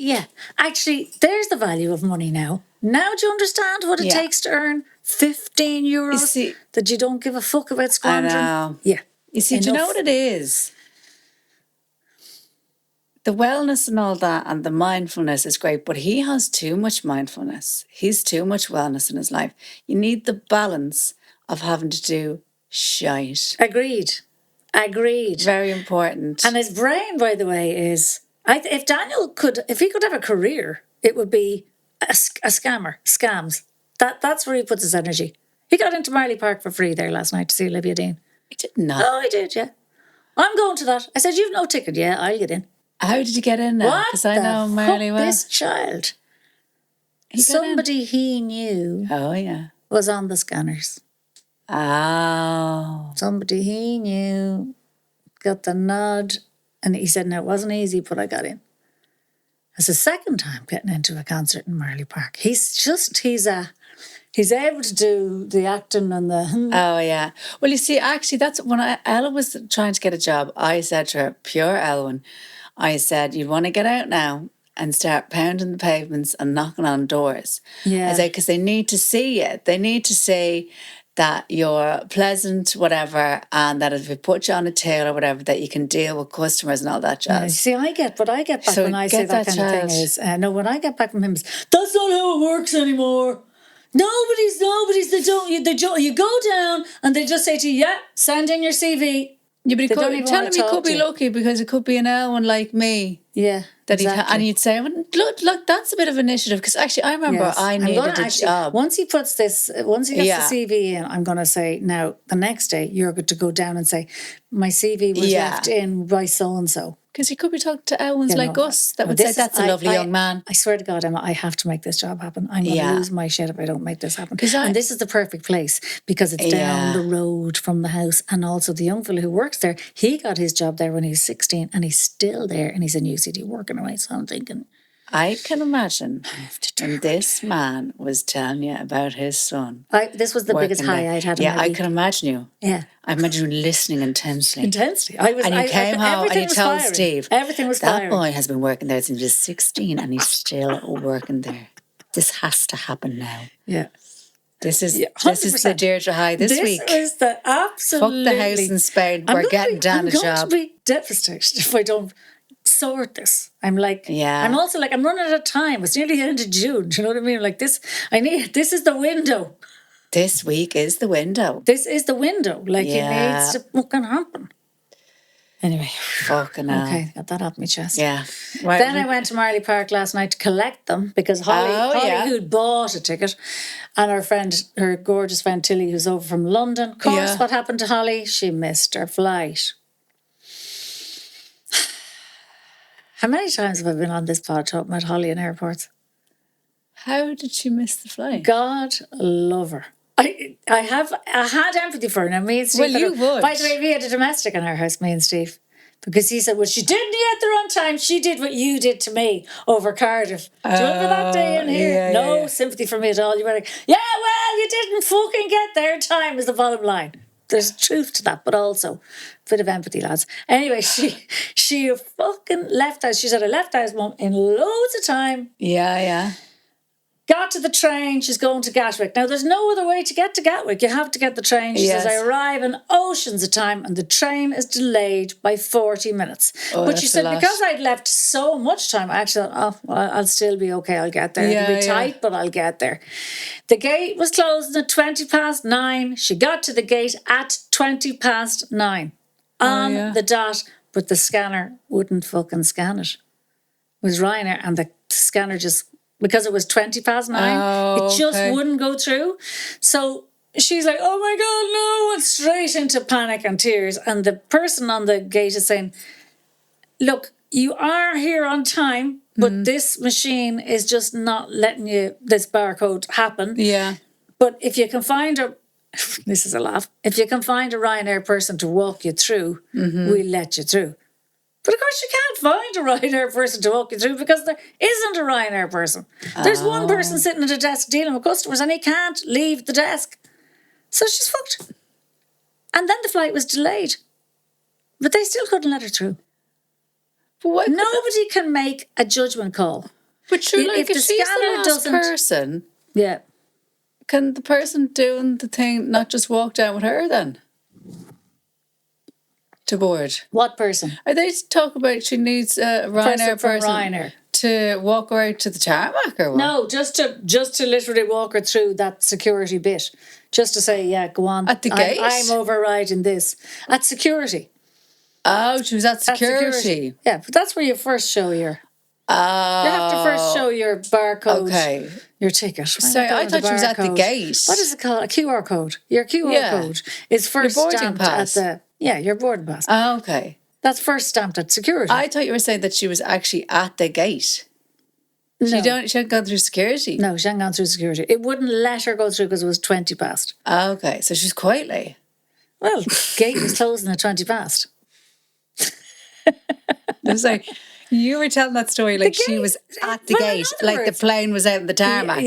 actually, there's the value of money now. Now do you understand what it takes to earn 15 euros that you don't give a fuck about squandering? I know. Yeah. You see, do you know what it is? The wellness and all that and the mindfulness is great, but he has too much mindfulness. He's too much wellness in his life. You need the balance of having to do shite. Agreed. Very important. And his brain, by the way, is... if he could have a career, it would be a scammer, scams. That's where he puts his energy. He got into Marley Park for free there last night to see Olivia Dean. He did not. Oh, he did, yeah. I'm going to that. I said, you've no ticket. Yeah, I'll get in. How did you get in now? Because I know Marley well. This child. Somebody he knew was on the scanners. Oh. Somebody he knew got the nod, and he said, no, it wasn't easy, but I got in. It's the second time getting into a concert in Marley Park. He's able to do the acting and the... Oh, yeah. Well, you see, actually, that's when Ella was trying to get a job, I said to her, pure Elwyn, I said, you want to get out now and start pounding the pavements and knocking on doors. Yeah. I said, because they need to see it. They need to see that you're pleasant, whatever, and that if we put you on a tail or whatever, that you can deal with customers and all that jazz. Yeah, see, what I get back when I say that kind of thing is, when I get back from him is, that's not how it works anymore. Nobody's, they don't, you go down and they just say to you, send in your CV. Yeah, but tell him he could be lucky because it could be an Elwyn like me. Yeah, that exactly. And you'd say, well, look, that's a bit of initiative because actually I remember I needed a job. Once he gets the CV in, I'm going to say, now, the next day, you're going to go down and say, my CV was left in by so-and-so. Because he could be talking to Owens like us that would this say, is- that's a lovely young man. I swear to God, Emma, I have to make this job happen. I'm going to lose my shit if I don't make this happen. And this is the perfect place because it's down the road from the house. And also the young fellow who works there, he got his job there when he was 16 and he's still there and he's in UCD working away. So I'm thinking... I can imagine when this man was telling you about his son. This was the biggest high I'd had in my I week. can imagine you. Yeah. I imagine you listening intensely. And you came home and you told Steve, everything was that boy has been working there since he was 16 and he's still working there. This has to happen now. Yeah. This is the Deirdre high this week. This is the absolutely... Fuck the house in Spain. We're getting Dan a job. I'm going to be devastated if I don't sort this. I'm like, I'm also like, I'm running out of time. It's nearly the end of June. Do you know what I mean? Like this is the window. This week is the window. This is the window. Like it needs to fucking happen. Anyway. Fucking hell. Okay, got that off my chest. Yeah. Right. Then I went to Marley Park last night to collect them because Holly who'd bought a ticket, and her gorgeous friend Tilly, who's over from London. Of course, what happened to Holly? She missed her flight. How many times have I been on this pod talking about Holly in airports? How did she miss the flight? God love her. I had empathy for her. Now, me and Steve... Well, you would. By the way, we had a domestic in our house, me and Steve. Because he said, well, she didn't get there on time. She did what you did to me over Cardiff. Do you remember that day in here? No sympathy for me at all. You were like, yeah, well, you didn't fucking get there in time is the bottom line. There's truth to that, but also a bit of empathy, lads. Anyway, she fucking left us. She said, I left house, Mum, in loads of time. Yeah. Got to the train, she's going to Gatwick. Now, there's no other way to get to Gatwick. You have to get the train. She says, I arrive in oceans of time and the train is delayed by 40 minutes. But she said, because I'd left so much time, I actually thought, I'll still be okay. I'll get there. It'll be tight, but I'll get there. The gate was closing at 9:20. She got to the gate at 9:20 on the dot, but the scanner wouldn't fucking scan it. It was Ryanair and the scanner just... Because it was 9:20, it just wouldn't go through. So she's like, oh my God, no, and straight into panic and tears. And the person on the gate is saying, look, you are here on time, but this machine is just not letting this barcode happen. Yeah. But if you can find this is a laugh, if you can find a Ryanair person to walk you through, we'll let you through. But of course you can't find a Ryanair person to walk you through because there isn't a Ryanair person. There's one person sitting at a desk dealing with customers and he can't leave the desk. So she's fucked. And then the flight was delayed. But they still couldn't let her through. But nobody can make a judgment call. But sure, like, if the scanner doesn't... person, can the person doing the thing not just walk down with her then? To board. What person? Are they talking about she needs a Ryanair person to walk her out to the tarmac or what? No, just to literally walk her through that security bit. Just to say, go on. At the gate? I'm overriding this. At security. Oh, she was at security. Yeah, but that's where you first show your... You have to first show your barcode, your ticket. Sorry, I thought she was at the gate. What is it called? A QR code. Your QR code is first stamped at the... Yeah, your boarding pass. Oh, okay. That's first stamped at security. I thought you were saying that she was actually at the gate. No. She hadn't gone through security? No, she hadn't gone through security. It wouldn't let her go through because it was 20 past. Oh, okay, so she's quite late. Well, gate was closing at 20 past. It was like... You were telling that story like she was at the gate, like the plane was out in the tarmac.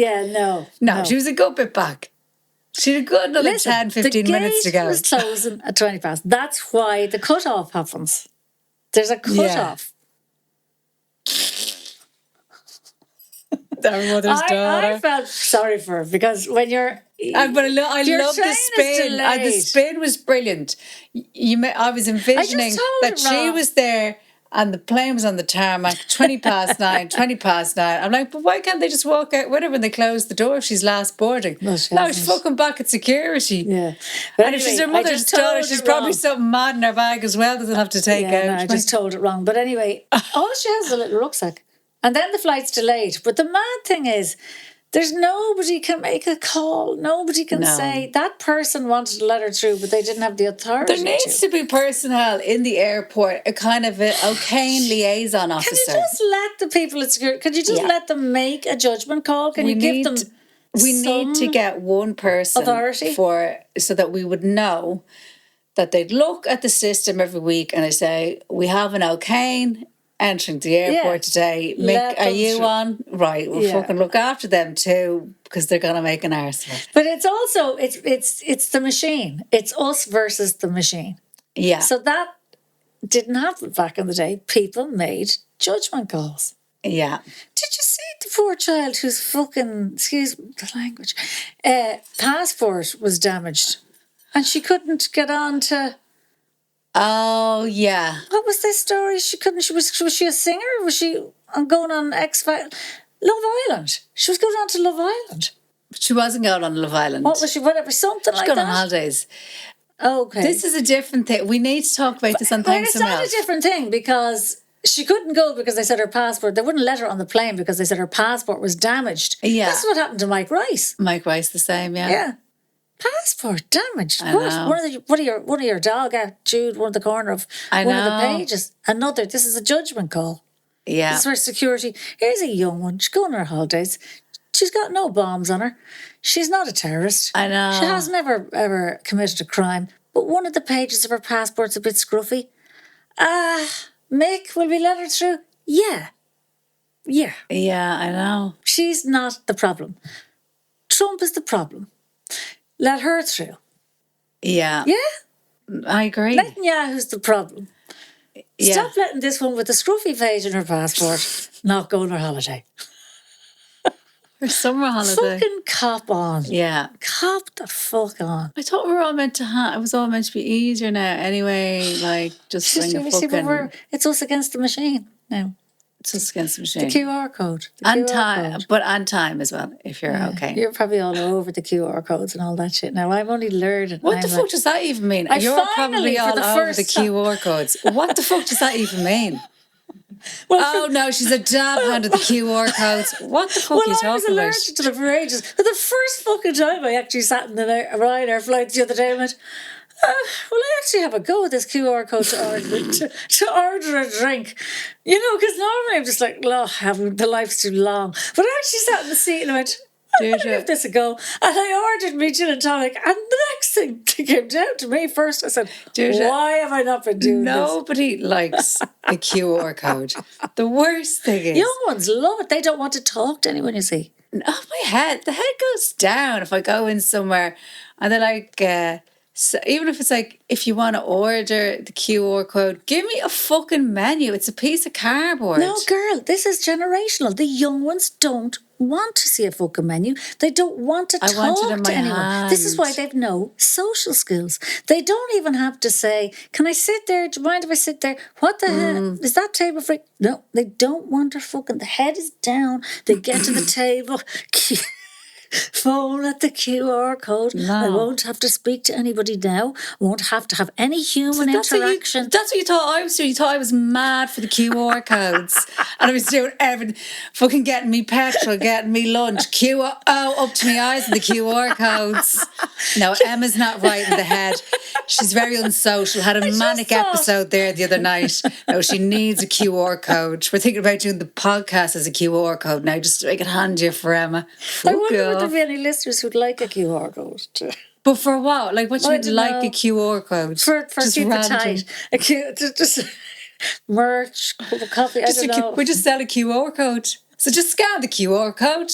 No, she was a good bit back. She had a good another 10, 15 minutes to go. The gate was closing at 20 past. That's why the cut-off happens. There's a cut-off. Our mother's daughter. I felt sorry for her because when you're... But I love the spin. The spin was brilliant. I was envisioning that she was there... And the plane was on the tarmac, 20 past 9. I'm like, but why can't they just walk out with her when they close the door if she's last boarding? No, she's fucking back at security. Yeah. But and if she's her mother's daughter, she's probably something mad in her bag as well that they'll have to take out. No, I just told it wrong. But anyway, all she has is a little rucksack. And then the flight's delayed. But the mad thing is, There's nobody can make a call. Nobody can say that person wanted to let her through, but they didn't have the authority. There needs to be personnel in the airport, a kind of an O'Kane liaison officer. Can you just let the people at security? Can you just let them make a judgment call? Can you give them? We need to get one person authority so that we would know that they'd look at the system every week and they say, we have an O'Kane entering the airport today. Mick, are you on? Right, we'll fucking look after them too, because they're gonna make an arse of it. But it's also it's the machine. It's us versus the machine. Yeah. So that didn't happen back in the day. People made judgment calls. Yeah. Did you see the poor child whose fucking, excuse the language, passport was damaged and she couldn't get on to... Oh, yeah. What was this story? She couldn't... Was she a singer? Was she going on Love Island? She was going on to Love Island. She wasn't going on Love Island. What was she? Whatever, something like that. She's going on holidays. Okay. This is a different thing. We need to talk about this on Thanks It's not a different thing because... She couldn't go because they said her passport... They wouldn't let her on the plane because they said her passport was damaged. Yeah. That's what happened to Mike Rice. Mike Rice the same, yeah. Yeah. Passport damaged. I know. One of your dog at Jude, one of the corner of one of the pages. Another. This is a judgment call. Yeah. This is where security... Here's a young one. She's going on her holidays. She's got no bombs on her. She's not a terrorist. I know. She has never, ever committed a crime. But one of the pages of her passport's a bit scruffy. Mick, will we let her through? Yeah. Yeah. Yeah, I know. She's not the problem. Trump is the problem. Let her through. Yeah. Yeah? I agree. Netanyahu's the problem. Yeah. Stop letting this one with the scruffy page in her passport not go on her holiday. Her summer holiday. Fucking cop on. Yeah. Cop the fuck on. I thought we were all meant to it was all meant to be easier now anyway, like just bring a fucking... It's us against the machine now. It's us against the machine. The QR code. And time as well, if you're okay. You're probably all over the QR codes and all that shit. Now, I'm only learning. What the fuck does that even mean? You're probably all over the QR codes. What the fuck does that even mean? Well, no, she's a dab hand at the QR codes. What the fuck are you talking about? I was allergic to them for ages. But the first fucking time I actually sat in the Ryanair flight the other day, I went, will I actually have a go with this QR code to order a drink? You know, because normally I'm just like, the life's too long. But I actually sat in the seat and I went, I'm going to give this a go. And I ordered me gin and tonic. And the next thing came down to me first, I said, why have I not been doing this? Nobody likes a QR code. The worst thing is... Young ones love it. They don't want to talk to anyone, you see. The head goes down if I go in somewhere. And they're like... So even if it's like, if you want to order the QR code, give me a fucking menu. It's a piece of cardboard. No, girl, this is generational. The young ones don't want to see a fucking menu. They don't want to talk to anyone. Hand. This is why they've no social skills. They don't even have to say, can I sit there? Do you mind if I sit there? What the hell? Is that table free? No, they don't want their fucking... The head is down. They get to the table... Phone at the QR code. No. I won't have to speak to anybody now. I won't have to have any human interaction. That's what you thought I was doing. You thought I was mad for the QR codes. And I was doing everything. Fucking getting me petrol, getting me lunch. Up to my eyes in the QR codes. No, Emma's not right in the head. She's very unsocial. Had a manic episode there the other night. No, she needs a QR code. We're thinking about doing the podcast as a QR code now, just to make it handier for Emma. I wonder would there be any listeners who'd like a QR code? But for what? Like, what you'd like a QR code? For keep it tight. Just merch, coffee, I don't know. We just sell a QR code. So just scan the QR code.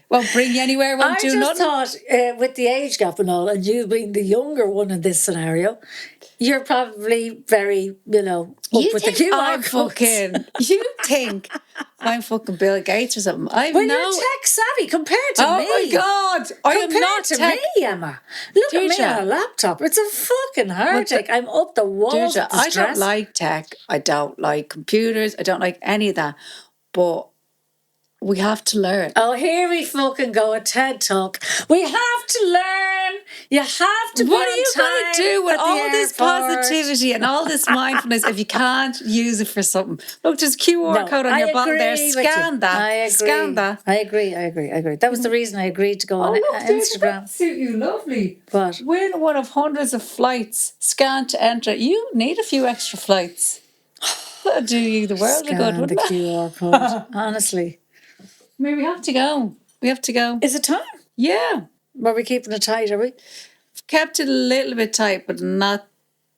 Won't bring you anywhere, won't do nothing. I just thought, with the age gap and all, and you being the younger one in this scenario, you're probably very, up with the QR codes. You think I'm fucking Bill Gates or something? You're tech savvy compared to me. Oh my God. I am not compared to me, Emma. Look at me on a laptop. It's a fucking heartache. I'm up the walls. Deirdre, I don't like tech. I don't like computers. I don't like any of that. But we have to learn. Oh, here we fucking go, a TED Talk. We have to learn You have to. What are you going to do with all this positivity and all this mindfulness if you can't use it for something? Look, there's a QR code on your bottle there. Scan that. I agree. Scan that. I agree. That was the reason I agreed to go on Instagram. That suit you lovely. What? Win one of hundreds of flights. Scan to enter. You need a few extra flights. That'll do you the world of good, wouldn't it? The QR code. Honestly. Maybe we have to go. Is it time? Yeah. Are we keeping it tight, are we? Kept it a little bit tight, but not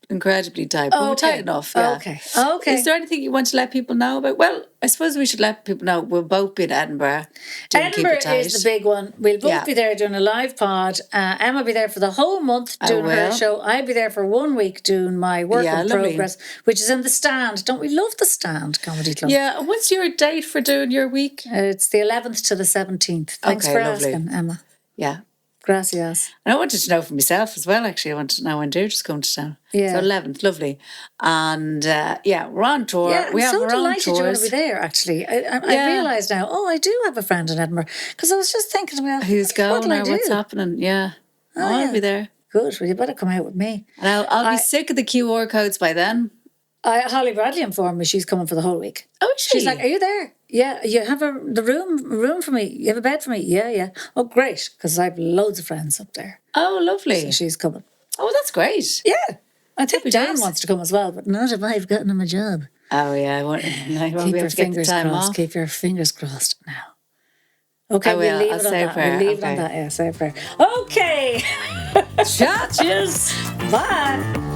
incredibly tight. But we're tight enough, yeah. Okay. Is there anything you want to let people know about? Well, I suppose we should let people know we'll both be in Edinburgh. Edinburgh is the big one. We'll both be there doing a live pod. Emma will be there for the whole month doing her show. I'll be there for 1 week doing my work in progress, which is in the Stand. Don't we love the Stand Comedy Club? Yeah. And what's your date for doing your week? It's the 11th to the 17th. Thanks for asking, Emma. Yeah. Gracias. And I wanted to know for myself as well, actually. I wanted to know when Deirdre's coming to town. Yeah. So 11th, lovely. And we're on tour. Yeah, we have so our own delighted tours. you want to be there, actually. I realise now, I do have a friend in Edinburgh. Because I was just thinking about who's going or what's happening. Yeah. I'll be there. Good. Well, you better come out with me. And I'll be sick of the QR codes by then. Holly Bradley informed me she's coming for the whole week. Oh, is she? She's like, are you there? Yeah, you have the room for me. You have a bed for me. Yeah. Oh, great, because I have loads of friends up there. Oh, lovely. So she's coming. Oh, that's great. Yeah. I think Dan wants to come as well, but not if I've gotten him a job. Oh, yeah. I won't Keep your fingers crossed. Keep your fingers crossed now. Okay, we'll leave it on that. We'll leave it on that. Yeah, say a prayer. Okay. Chat. Cheers. Bye.